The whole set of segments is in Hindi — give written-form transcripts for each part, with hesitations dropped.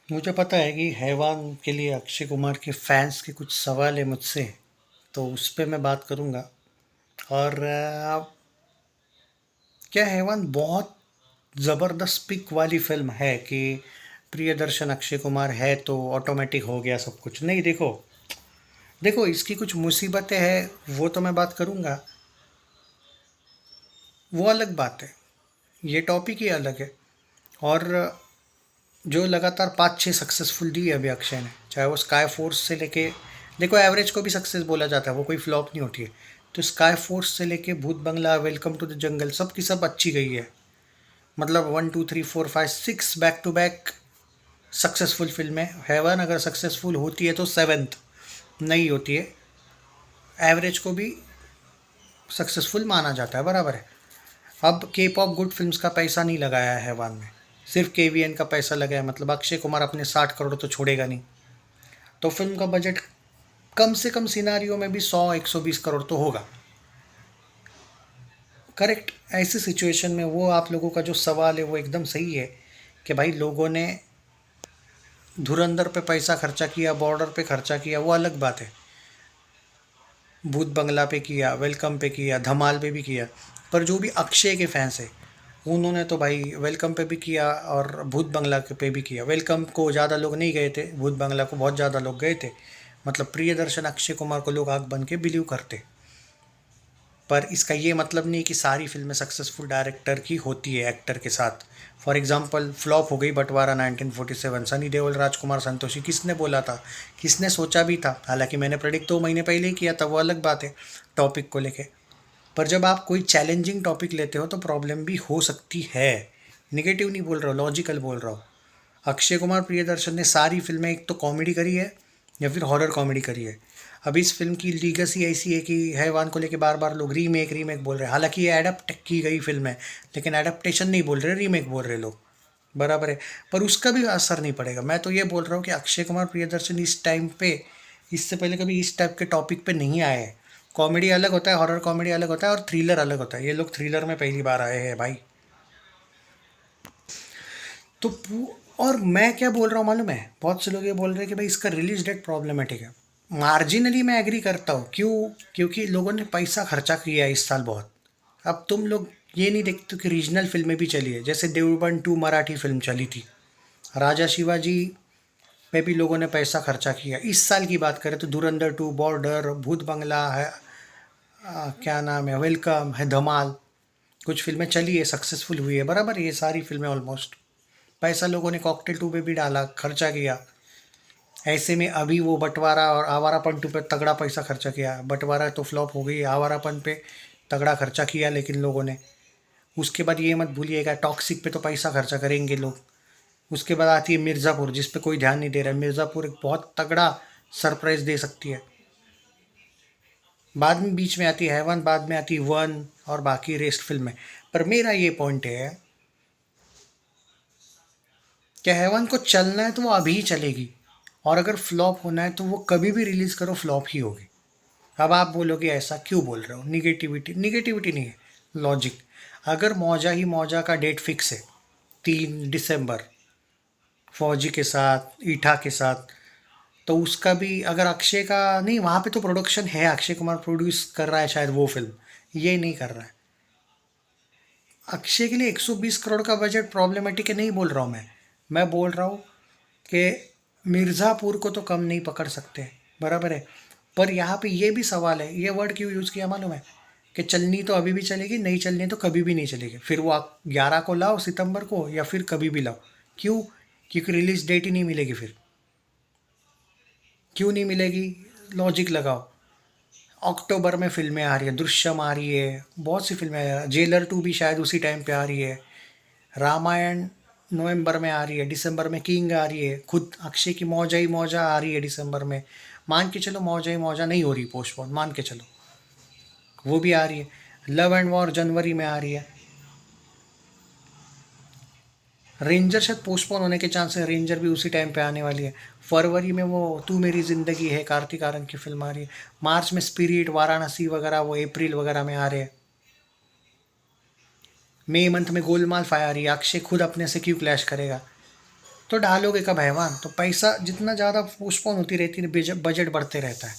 मुझे पता है कि हैवान के लिए अक्षय कुमार के फैंस के कुछ सवाल है मुझसे, तो उस पे मैं बात करूँगा। और क्या हैवान बहुत ज़बरदस्त पिक वाली फिल्म है कि प्रियदर्शन अक्षय कुमार है तो ऑटोमेटिक हो गया सब कुछ? नहीं, देखो देखो इसकी कुछ मुसीबतें हैं, वो तो मैं बात करूँगा। वो अलग बात है, ये टॉपिक ही अलग है। और जो लगातार 5-6 सक्सेसफुल दी है अभी अक्षय ने, चाहे वो स्काई फोर्स से लेके, देखो एवरेज को भी सक्सेस बोला जाता है, वो कोई फ्लॉप नहीं होती है। तो स्काई फोर्स से लेके भूत बंगला, वेलकम टू द जंगल, सब की सब अच्छी गई है। मतलब 1 2 3 4 5 6 बैक टू बैक सक्सेसफुल फिल्में। हेवन अगर सक्सेसफुल होती है तो सेवेंथ नहीं होती है। एवरेज को भी सक्सेसफुल माना जाता है, बराबर है। अब के पॉप गुड फिल्म्स का पैसा नहीं लगाया है हेवन में, सिर्फ केवीएन का पैसा लगाया, मतलब अक्षय कुमार अपने 60 करोड़ तो छोड़ेगा नहीं। तो फिल्म का बजट कम से कम सिनारियों में भी 100-120 करोड़ तो होगा। करेक्ट। ऐसी सिचुएशन में वो आप लोगों का जो सवाल है वो एकदम सही है कि भाई लोगों ने धुरंधर पे पैसा खर्चा किया, बॉर्डर पे खर्चा किया, वो अलग बात है। भूत बंगला पे किया, वेलकम पे किया, धमाल पे भी किया। पर जो भी अक्षय के फैंस है उन्होंने तो भाई वेलकम पे भी किया और भूत बंगला पे भी किया। वेलकम को ज़्यादा लोग नहीं गए थे, भूत बंगला को बहुत ज़्यादा लोग गए थे। मतलब प्रियदर्शन अक्षय कुमार को लोग आग बन के बिलीव करते। पर इसका ये मतलब नहीं कि सारी फिल्में सक्सेसफुल डायरेक्टर की होती है एक्टर के साथ। फॉर एग्जांपल फ्लॉप हो गई बंटवारा 1947, सनी देओल, राजकुमार संतोषी, किसने बोला था? किसने सोचा भी था? हालांकि मैंने प्रेडिक्ट 2 महीने पहले ही किया था, वो अलग बात है टॉपिक को लेके। पर जब आप कोई चैलेंजिंग टॉपिक लेते हो तो प्रॉब्लम भी हो सकती है। निगेटिव नहीं बोल रहा हूँ, लॉजिकल बोल रहा हूँ। अक्षय कुमार प्रियदर्शन ने सारी फिल्में एक तो कॉमेडी करी है या फिर हॉरर कॉमेडी करी है। अब इस फिल्म की लीगेसी ऐसी है कि हैवान को लेके बार बार लोग रीमेक रीमेक बोल रहे हैं, हालांकि ये एडप्ट की गई फिल्म है, लेकिन एडप्टेशन नहीं बोल रहे, रीमेक बोल रहे लोग, बराबर है। पर उसका भी असर नहीं पड़ेगा। मैं तो ये बोल रहा हूँ कि अक्षय कुमार प्रियदर्शन इस टाइम पे, इससे पहले कभी इस टाइप के टॉपिक पे नहीं आए हैं। कॉमेडी अलग होता है, हॉरर कॉमेडी अलग होता है और थ्रिलर अलग होता है। ये लोग थ्रिलर में पहली बार आए हैं भाई। तो और मैं क्या बोल रहा हूँ मालूम है? बहुत से लोग ये बोल रहे हैं कि भाई इसका रिलीज डेट प्रॉब्लमेटिक है। मार्जिनली मैं एग्री करता हूँ, क्यों? क्योंकि लोगों ने पैसा खर्चा किया है इस साल बहुत। अब तुम लोग ये नहीं देखते कि रीजनल फिल्में भी चली है, जैसे देवबंद 2 मराठी फिल्म चली थी, राजा शिवाजी पे भी लोगों ने पैसा खर्चा किया। इस साल की बात करें तो धुरंधर 2, बॉर्डर, भूत बंगला है, क्या नाम है, वेलकम है, धमाल, कुछ फिल्में चली है, सक्सेसफुल हुई है, बराबर। ये सारी फिल्में ऑलमोस्ट पैसा लोगों ने कॉकटेल 2 पे भी डाला, खर्चा किया। ऐसे में अभी वो बंटवारा और आवारापन 2 पे तगड़ा पैसा खर्चा किया। बंटवारा तो फ्लॉप हो गई, आवारापन पे तगड़ा खर्चा किया लेकिन लोगों ने। उसके बाद ये मत भूलिएगा टॉक्सिक पे तो पैसा खर्चा करेंगे लोग। उसके बाद आती है मिर्ज़ापुर, जिस पे कोई ध्यान नहीं दे रहा है। मिर्ज़ापुर एक बहुत तगड़ा सरप्राइज दे सकती है। बाद में बीच में आती है हैवन, बाद में आती है वन और बाकी रेस्ट फिल्में। पर मेरा ये पॉइंट है कि हैवन को चलना है तो वो अभी ही चलेगी, और अगर फ्लॉप होना है तो वो कभी भी रिलीज़ करो फ्लॉप ही होगी। अब आप बोलोगे ऐसा क्यों बोल रहे हो? निगेटिविटी निगेटिविटी नहीं है, लॉजिक। अगर मौजा ही मौजा का डेट फिक्स है 3 दिसंबर, फौजी के साथ, ईठा के साथ, तो उसका भी अगर अक्षय का नहीं, वहाँ पे तो प्रोडक्शन है, अक्षय कुमार प्रोड्यूस कर रहा है शायद वो फिल्म, ये नहीं कर रहा है। अक्षय के लिए 120 करोड़ का बजट प्रॉब्लमेटिक है नहीं बोल रहा हूँ मैं बोल रहा हूँ कि मिर्ज़ापुर को तो कम नहीं पकड़ सकते, बराबर है। पर यहाँ पे ये भी सवाल है, ये वर्ड क्यों यूज़ किया मालूम है? कि चलनी तो अभी भी चलेगी, नहीं चलनी तो कभी भी नहीं चलेगी। फिर वो आप 11 को लाओ सितंबर को, या फिर कभी भी लाओ। क्यों? क्योंकि रिलीज डेट ही नहीं मिलेगी फिर। क्यों नहीं मिलेगी? लॉजिक लगाओ। अक्टूबर में फिल्में आ रही है, दृश्यम आ रही है, बहुत सी फिल्में आ रही है, जेलर 2 भी शायद उसी टाइम पे आ रही है, रामायण नवंबर में आ रही है, दिसंबर में किंग आ रही है, खुद अक्षय की मौजा ही मौजा आ रही है दिसंबर में। मान के चलो मौजा ही मौजा नहीं हो रही पोस्टपोन, मान के चलो वो भी आ रही है। लव एंड वॉर जनवरी में आ रही है। रेंजर शायद पोस्टपोन होने के चांस है, रेंजर भी उसी टाइम पे आने वाली है। फरवरी में वो तू मेरी जिंदगी है, कार्तिक आर्यन की फिल्म आ रही है। मार्च में स्पिरिट, वाराणसी वगैरह, वो अप्रैल वगैरह में आ रहे हैं। मई मंथ में गोलमाल फायर आ रही है। अक्षय खुद अपने से क्यों क्लैश करेगा? तो डालोगे कब हैवान? तो पैसा जितना ज़्यादा पोस्टपोन होती रहती है बजट बढ़ते रहता है।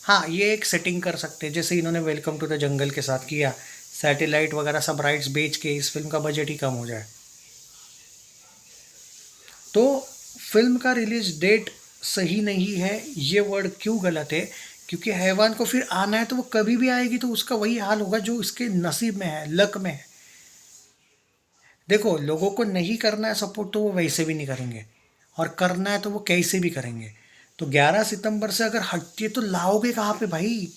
हाँ, ये एक सेटिंग कर सकते हैं, जैसे इन्होंने वेलकम टू द जंगल के साथ किया, सैटेलाइट वगैरह सब राइट्स बेच के इस फिल्म का बजट ही कम हो जाए। तो फिल्म का रिलीज डेट सही नहीं है, ये वर्ड क्यों गलत है? क्योंकि हैवान को फिर आना है तो वो कभी भी आएगी, तो उसका वही हाल होगा जो इसके नसीब में है, लक में है। देखो, लोगों को नहीं करना है सपोर्ट तो वो वैसे भी नहीं करेंगे, और करना है तो वो कैसे भी करेंगे। तो 11 सितंबर से अगर हटती है तो लाओगे कहाँ पे भाई?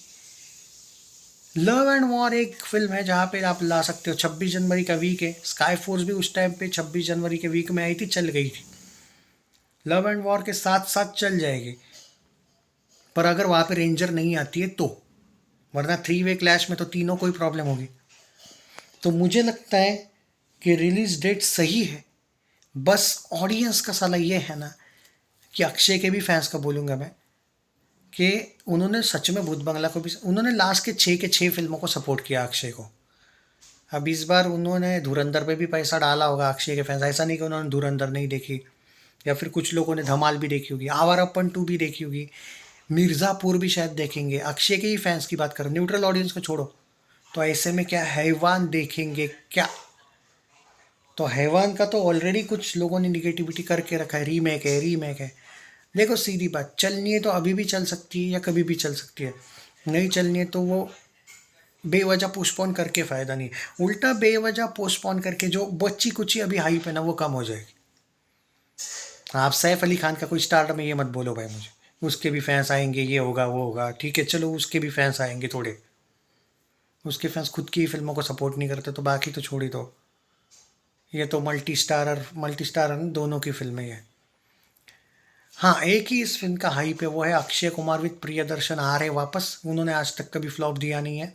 लव एंड वॉर एक फिल्म है जहाँ पे आप ला सकते हो। 26 जनवरी का वीक है, स्काई फोर्स भी उस टाइम पे 26 जनवरी के वीक में आई थी, चल गई थी। लव एंड वॉर के साथ साथ चल जाएगी, पर अगर वहाँ पे रेंजर नहीं आती है तो, वरना 3 वे क्लैश में तो तीनों को ही प्रॉब्लम होगी। तो मुझे लगता है कि रिलीज डेट सही है, बस ऑडियंस का साला ये है ना, कि अक्षय के भी फैंस का बोलूँगा मैं, कि उन्होंने सच में भूत बंगला को भी, उन्होंने लास्ट के 6 फिल्मों को सपोर्ट किया अक्षय को। अब इस बार उन्होंने धुरंधर पे भी पैसा डाला होगा अक्षय के फैंस, ऐसा नहीं कि उन्होंने धुरंधर नहीं देखी, या फिर कुछ लोगों ने धमाल भी देखी होगी, आवारापन 2 भी देखी होगी, मिर्ज़ापुर भी शायद देखेंगे। अक्षय के ही फैंस की बात करो, न्यूट्रल ऑडियंस को छोड़ो। तो ऐसे में क्या हैवान देखेंगे क्या? तो हैवान का तो ऑलरेडी कुछ लोगों ने निगेटिविटी करके रखा है, रीमेक है रीमेक है। देखो सीधी बात, चलनी है तो अभी भी चल सकती है या कभी भी चल सकती है, नहीं चलनी है तो वो बेवजह पोस्टपोन करके फ़ायदा नहीं है। उल्टा बेवजह पोस्टपोन करके जो बच्ची कुची अभी हाइप है ना, वो कम हो जाएगी। आप सैफ अली खान का कोई स्टार में ये मत बोलो भाई मुझे, उसके भी फैंस आएंगे, ये होगा वो होगा, ठीक है चलो उसके भी फैंस आएंगे थोड़े, उसके फैंस खुद की फिल्मों को सपोर्ट नहीं करते तो बाकी तो छोड़ ही दो। ये तो मल्टी स्टारर दोनों की फिल्में हैं। हाँ, एक ही इस फिल्म का हाइप है, वो है अक्षय कुमार विद प्रियदर्शन आ रहे वापस। उन्होंने आज तक कभी फ्लॉप दिया नहीं है।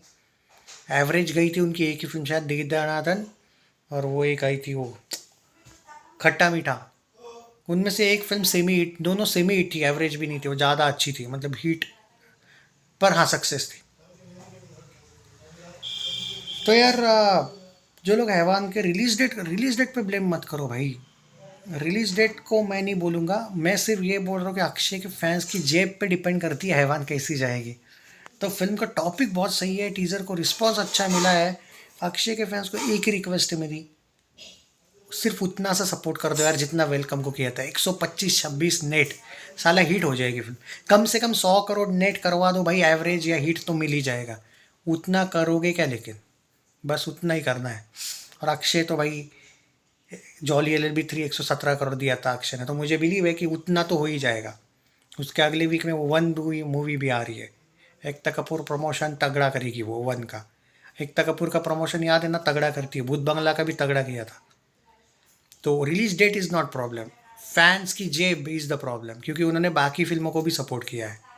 एवरेज गई थी उनकी एक ही फिल्म शायद, दे दनादन, और वो एक आई थी वो खट्टा मीठा। उनमें से एक फिल्म सेमी हिट, दोनों सेमी हिट थी, एवरेज भी नहीं थी, वो ज़्यादा अच्छी थी, मतलब हिट पर हाँ सक्सेस थी। तो यार जो लोग हैवान के रिलीज डेट पे ब्लेम मत करो भाई। रिलीज डेट को मैं नहीं बोलूँगा, मैं सिर्फ ये बोल रहा हूँ कि अक्षय के फैंस की जेब पे डिपेंड करती है हैवान कैसी जाएगी। तो फिल्म का टॉपिक बहुत सही है, टीज़र को रिस्पॉन्स अच्छा मिला है। अक्षय के फैंस को एक ही रिक्वेस्ट है मेरी, सिर्फ उतना सा सपोर्ट कर दो यार जितना वेलकम को किया था। 125-26 नेट, साला हिट हो जाएगी फिल्म। कम से कम 100 करोड़ नेट करवा दो भाई, एवरेज या हिट तो मिल ही जाएगा। उतना करोगे क्या, लेकिन बस उतना ही करना है। और अक्षय तो भाई जॉली LLB 3 117 करोड़ दिया था अक्षय ने, तो मुझे बिलीव है कि उतना तो हो ही जाएगा। उसके अगले वीक में वो 1 मूवी भी आ रही है। एकता कपूर प्रमोशन तगड़ा करेगी वो 1 का। एकता कपूर का प्रमोशन याद है ना, तगड़ा करती है, भूत बंगला का भी तगड़ा किया था। तो release that is not problem, fans की जेब इज़ द प्रॉब्लम, क्योंकि उन्होंने बाकी फिल्मों को भी सपोर्ट किया है।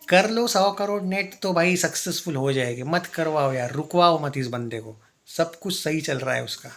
कर लो 100 करोड़ नेट तो भाई सक्सेसफुल हो जाएगी, मत करवाओ यार, रुकवाओ मत इस बंदे को, सब कुछ सही चल रहा है उसका।